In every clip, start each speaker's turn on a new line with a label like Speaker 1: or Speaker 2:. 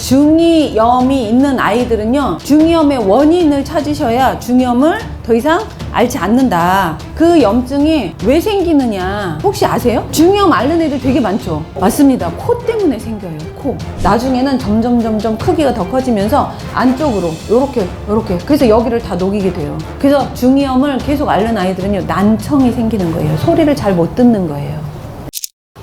Speaker 1: 중이염이 있는 아이들은요, 중이염의 원인을 찾으셔야 중이염을 더 이상 앓지 않는다. 그 염증이 왜 생기느냐 혹시 아세요? 중이염 앓는 애들 되게 많죠. 맞습니다. 코 때문에 생겨요. 코. 나중에는 점점 크기가 더 커지면서 안쪽으로 요렇게 그래서 여기를 다 녹이게 돼요. 그래서 중이염을 계속 앓는 아이들은요, 난청이 생기는 거예요. 소리를 잘 못 듣는 거예요.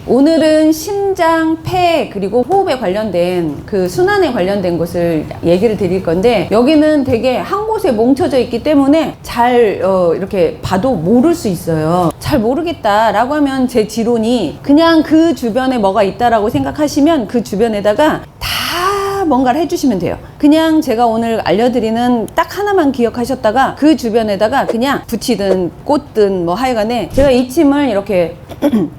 Speaker 1: 오늘은 심장, 폐, 그리고 호흡에 관련된 그 순환에 관련된 것을 얘기를 드릴 건데, 여기는 되게 한 곳에 뭉쳐져 있기 때문에 잘 이렇게 봐도 모를 수 있어요. 잘 모르겠다라고 하면 제 지론이 그냥 그 주변에 뭐가 있다라고 생각하시면 그 주변에다가 다 뭔가를 해주시면 돼요. 그냥 제가 오늘 알려드리는 딱 하나만 기억하셨다가 그 주변에다가 그냥 붙이든 꽂든 뭐 하여간에, 제가 이 침을 이렇게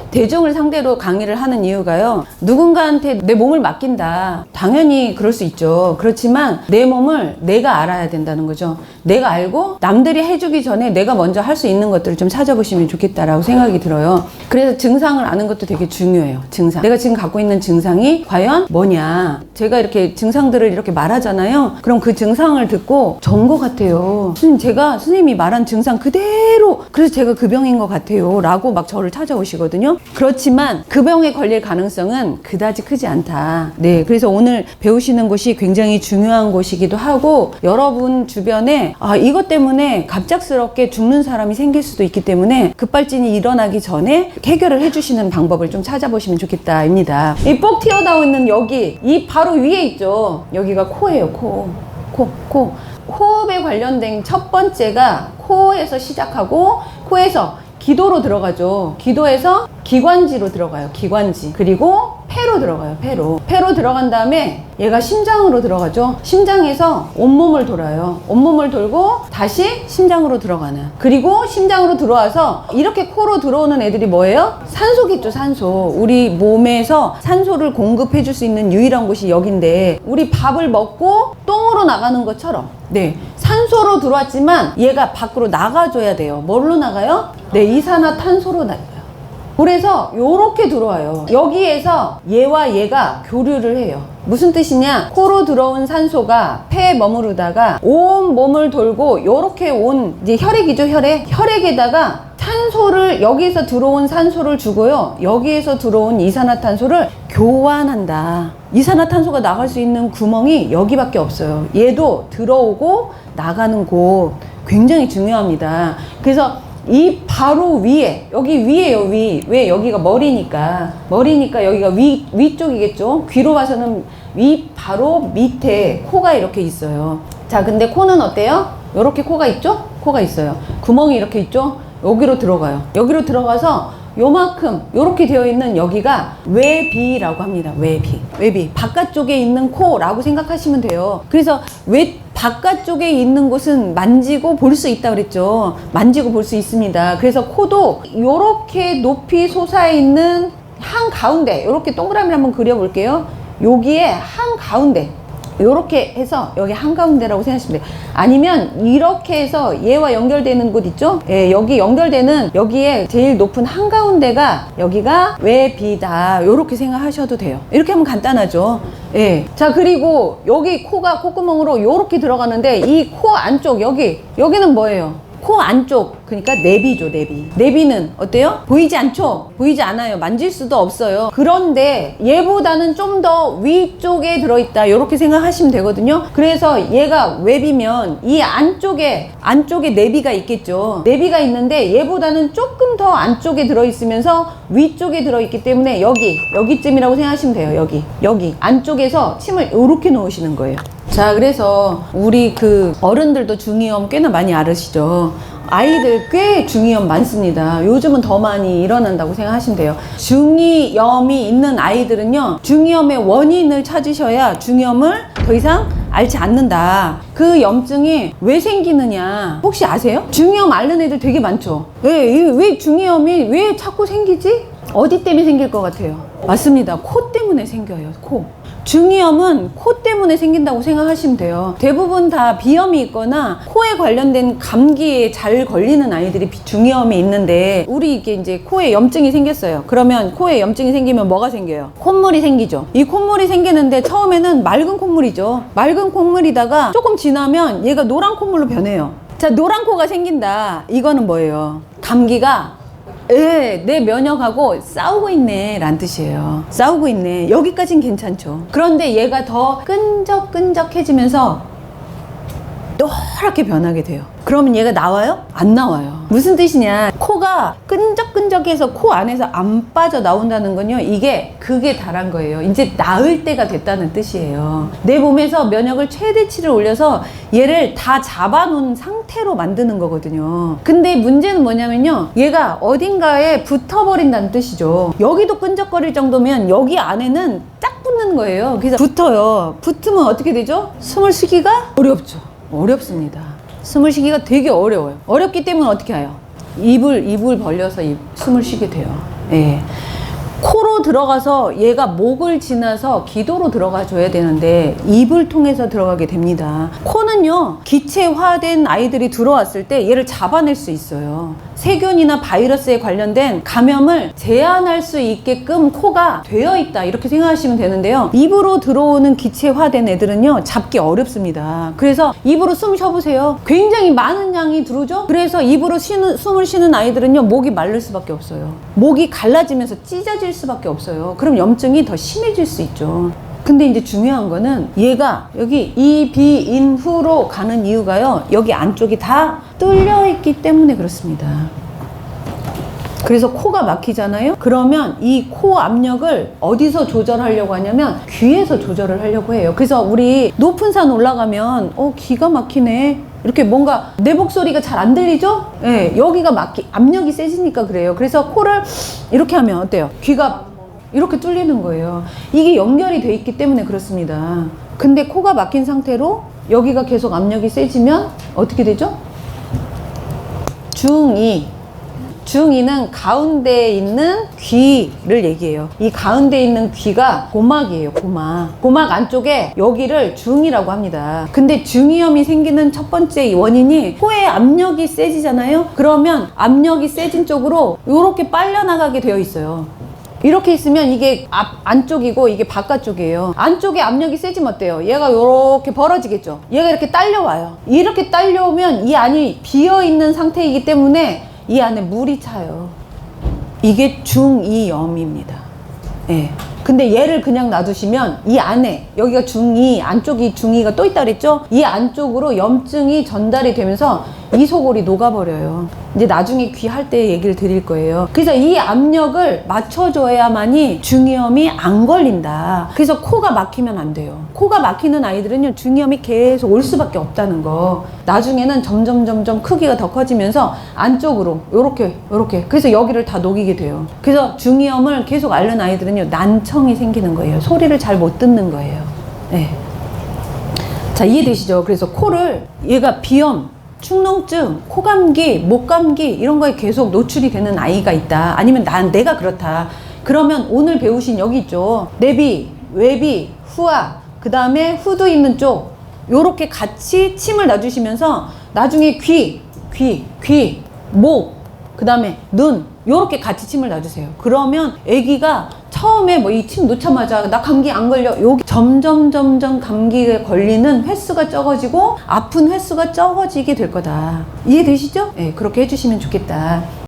Speaker 1: 대중을 상대로 강의를 하는 이유가요, 누군가한테 내 몸을 맡긴다, 당연히 그럴 수 있죠. 그렇지만 내 몸을 내가 알아야 된다는 거죠. 내가 알고 남들이 해주기 전에 내가 먼저 할 수 있는 것들을 좀 찾아보시면 좋겠다라고 생각이 들어요. 그래서 증상을 아는 것도 되게 중요해요. 증상, 내가 지금 갖고 있는 증상이 과연 뭐냐. 제가 이렇게 증상들을 이렇게 말하잖아요. 그럼 그 증상을 듣고 전 것 같아요, 선생님, 제가 선생님이 말한 증상 그대로, 그래서 제가 그 병인 것 같아요 라고 막 저를 찾아오시거든요. 그렇지만 그 병에 걸릴 가능성은 그다지 크지 않다. 네, 그래서 오늘 배우시는 곳이 굉장히 중요한 곳이기도 하고, 여러분 주변에 이것 때문에 갑작스럽게 죽는 사람이 생길 수도 있기 때문에 급발진이 일어나기 전에 해결을 해주시는 방법을 좀 찾아보시면 좋겠다입니다. 이 뽁 튀어나오는 여기, 이 바로 위에 있죠. 여기가 코예요. 코. 호흡에 관련된 첫 번째가 코에서 시작하고, 코에서 기도로 들어가죠. 기도에서 기관지로 들어가요. 기관지. 그리고 폐로 들어가요. 폐로 들어간 다음에 얘가 심장으로 들어가죠. 심장에서 온몸을 돌아요. 온몸을 돌고 다시 심장으로 들어가는. 그리고 심장으로 들어와서 이렇게 코로 들어오는 애들이 뭐예요? 산소겠죠. 산소. 우리 몸에서 산소를 공급해 줄 수 있는 유일한 곳이 여긴데, 우리 밥을 먹고 똥으로 나가는 것처럼, 네, 산소로 들어왔지만 얘가 밖으로 나가줘야 돼요. 뭘로 나가요? 네, 이산화탄소로 나가요. 그래서 요렇게 들어와요. 여기에서 얘와 얘가 교류를 해요. 무슨 뜻이냐? 코로 들어온 산소가 폐에 머무르다가 온 몸을 돌고 요렇게 온, 이제 혈액이죠. 혈액에다가 산소를, 여기에서 들어온 산소를 주고요, 여기에서 들어온 이산화탄소를 교환한다. 이산화탄소가 나갈 수 있는 구멍이 여기밖에 없어요. 얘도 들어오고 나가는 곳 굉장히 중요합니다. 그래서 이 바로 위에, 여기 위에요. 왜? 여기가 머리니까 여기가 위쪽이겠죠. 귀로 봐서는 위 바로 밑에 코가 이렇게 있어요. 자, 근데 코는 어때요? 이렇게 코가 있죠? 코가 있어요. 구멍이 이렇게 있죠? 여기로 들어가요. 여기로 들어가서 요만큼 요렇게 되어 있는 여기가 외비라고 합니다. 외비. 바깥쪽에 있는 코라고 생각하시면 돼요. 그래서 왜 바깥쪽에 있는 곳은 만지고 볼 수 있다 그랬죠. 만지고 볼 수 있습니다. 그래서 코도 요렇게 높이 솟아있는 한가운데, 요렇게 동그라미를 한번 그려볼게요. 여기에 한가운데, 요렇게 해서 여기 한가운데라고 생각하시면 돼요. 아니면 이렇게 해서 얘와 연결되는 곳 있죠? 예, 여기 연결되는, 여기에 제일 높은 한가운데가 여기가 외비다, 요렇게 생각하셔도 돼요. 이렇게 하면 간단하죠. 예. 자, 그리고 여기 코가 콧구멍으로 요렇게 들어가는데, 이 코 안쪽 여기는 뭐예요? 코 안쪽, 그러니까 내비죠. 내비는 어때요? 보이지 않죠? 보이지 않아요. 만질 수도 없어요. 그런데 얘보다는 좀 더 위쪽에 들어있다, 이렇게 생각하시면 되거든요. 그래서 얘가 외비면 이 안쪽에 내비가 있겠죠. 내비가 있는데 얘보다는 조금 더 안쪽에 들어있으면서 위쪽에 들어있기 때문에 여기쯤이라고 생각하시면 돼요. 여기 안쪽에서 침을 이렇게 놓으시는 거예요. 자, 그래서 우리 그 어른들도 중이염 꽤나 많이 앓으시죠. 아이들 꽤 중이염 많습니다. 요즘은 더 많이 일어난다고 생각하시면 돼요. 중이염이 있는 아이들은요, 중이염의 원인을 찾으셔야 중이염을 더 이상 앓지 않는다. 그 염증이 왜 생기느냐 혹시 아세요? 중이염 앓는 애들 되게 많죠. 왜 중이염이 왜 자꾸 생기지? 어디 때문에 생길 것 같아요? 맞습니다. 코 때문에 생겨요. 중이염은 코 때문에 생긴다고 생각하시면 돼요. 대부분 다 비염이 있거나 코에 관련된 감기에 잘 걸리는 아이들이 중이염이 있는데, 우리 이게 이제 코에 염증이 생겼어요. 그러면 코에 염증이 생기면 뭐가 생겨요? 콧물이 생기죠. 이 콧물이 생기는데 처음에는 맑은 콧물이죠. 맑은 콧물이다가 조금 지나면 얘가 노란 콧물로 변해요. 자, 노란 코가 생긴다. 이거는 뭐예요? 감기가 내 면역하고 싸우고 있네 라는 뜻이에요. 싸우고 있네. 여기까진 괜찮죠. 그런데 얘가 더 끈적끈적해지면서 노랗게 변하게 돼요. 그러면 얘가 나와요? 안 나와요. 무슨 뜻이냐? 코가 끈적끈적해서 코 안에서 안 빠져나온다는 건요, 그게 다란 거예요. 이제 나을 때가 됐다는 뜻이에요. 내 몸에서 면역을 최대치를 올려서 얘를 다 잡아놓은 상태로 만드는 거거든요. 근데 문제는 뭐냐면요, 얘가 어딘가에 붙어버린다는 뜻이죠. 여기도 끈적거릴 정도면 여기 안에는 딱 붙는 거예요. 그래서 붙어요. 붙으면 어떻게 되죠? 숨을 쉬기가 어렵죠. 어렵습니다. 숨을 쉬기가 되게 어려워요. 어렵기 때문에 어떻게 해요? 입을 벌려서 숨을 쉬게 돼요. 예. 코로 들어가서 얘가 목을 지나서 기도로 들어가 줘야 되는데 입을 통해서 들어가게 됩니다. 코는요, 기체화된 아이들이 들어왔을 때 얘를 잡아낼 수 있어요. 세균이나 바이러스에 관련된 감염을 제한할 수 있게끔 코가 되어 있다, 이렇게 생각하시면 되는데요. 입으로 들어오는 기체화된 애들은요, 잡기 어렵습니다. 그래서 입으로 숨 쉬어보세요. 굉장히 많은 양이 들어오죠. 그래서 입으로 숨을 쉬는 아이들은요, 목이 마를 수밖에 없어요. 목이 갈라지면서 찢어질 수밖에 없어요. 그럼 염증이 더 심해질 수 있죠. 근데 이제 중요한 거는 얘가 여기 이비인후로 가는 이유가요, 여기 안쪽이 다 뚫려 있기 때문에 그렇습니다. 그래서 코가 막히잖아요. 그러면 이 코 압력을 어디서 조절하려고 하냐면 귀에서 조절을 하려고 해요. 그래서 우리 높은 산 올라가면 기가 막히네, 이렇게 뭔가 내 목소리가 잘 안 들리죠? 예, 여기가 압력이 세지니까 그래요. 그래서 코를 이렇게 하면 어때요? 귀가 이렇게 뚫리는 거예요. 이게 연결이 돼 있기 때문에 그렇습니다. 근데 코가 막힌 상태로 여기가 계속 압력이 세지면 어떻게 되죠? 중이는 가운데에 있는 귀를 얘기해요. 이 가운데에 있는 귀가 고막이에요. 고막 안쪽에 여기를 중이라고 합니다. 근데 중이염이 생기는 첫 번째 원인이 코에 압력이 세지잖아요. 그러면 압력이 세진 쪽으로 이렇게 빨려나가게 되어 있어요. 이렇게 있으면 이게 안쪽이고 이게 바깥쪽이에요. 안쪽에 압력이 세지면 어때요? 얘가 이렇게 벌어지겠죠. 얘가 이렇게 딸려와요. 이렇게 딸려오면 이 안이 비어있는 상태이기 때문에 이 안에 물이 차요. 이게 중이염입니다. 예. 근데 얘를 그냥 놔두시면 이 안에, 여기가 안쪽이 중이가 또 있다 그랬죠? 이 안쪽으로 염증이 전달이 되면서 이 속골이 녹아버려요. 이제 나중에 귀 할 때 얘기를 드릴 거예요. 그래서 이 압력을 맞춰줘야만이 중이염이 안 걸린다. 그래서 코가 막히면 안 돼요. 코가 막히는 아이들은요, 중이염이 계속 올 수밖에 없다는 거. 나중에는 점점 크기가 더 커지면서 안쪽으로 요렇게 그래서 여기를 다 녹이게 돼요. 그래서 중이염을 계속 앓는 아이들은요, 난청이 생기는 거예요. 소리를 잘 못 듣는 거예요. 네. 자, 이해되시죠? 그래서 코를, 얘가 비염, 축농증, 코감기, 목감기 이런 거에 계속 노출이 되는 아이가 있다. 아니면 내가 그렇다. 그러면 오늘 배우신 여기 있죠. 내비, 외비, 후아, 그 다음에 후두 있는 쪽 요렇게 같이 침을 놔주시면서 나중에 귀, 목, 그 다음에 눈 요렇게 같이 침을 놔주세요. 그러면 아기가 처음에 뭐 이 침 놓자마자 나 감기 안 걸려, 여기 점점 감기에 걸리는 횟수가 적어지고 아픈 횟수가 적어지게 될 거다. 이해되시죠? 네, 그렇게 해주시면 좋겠다.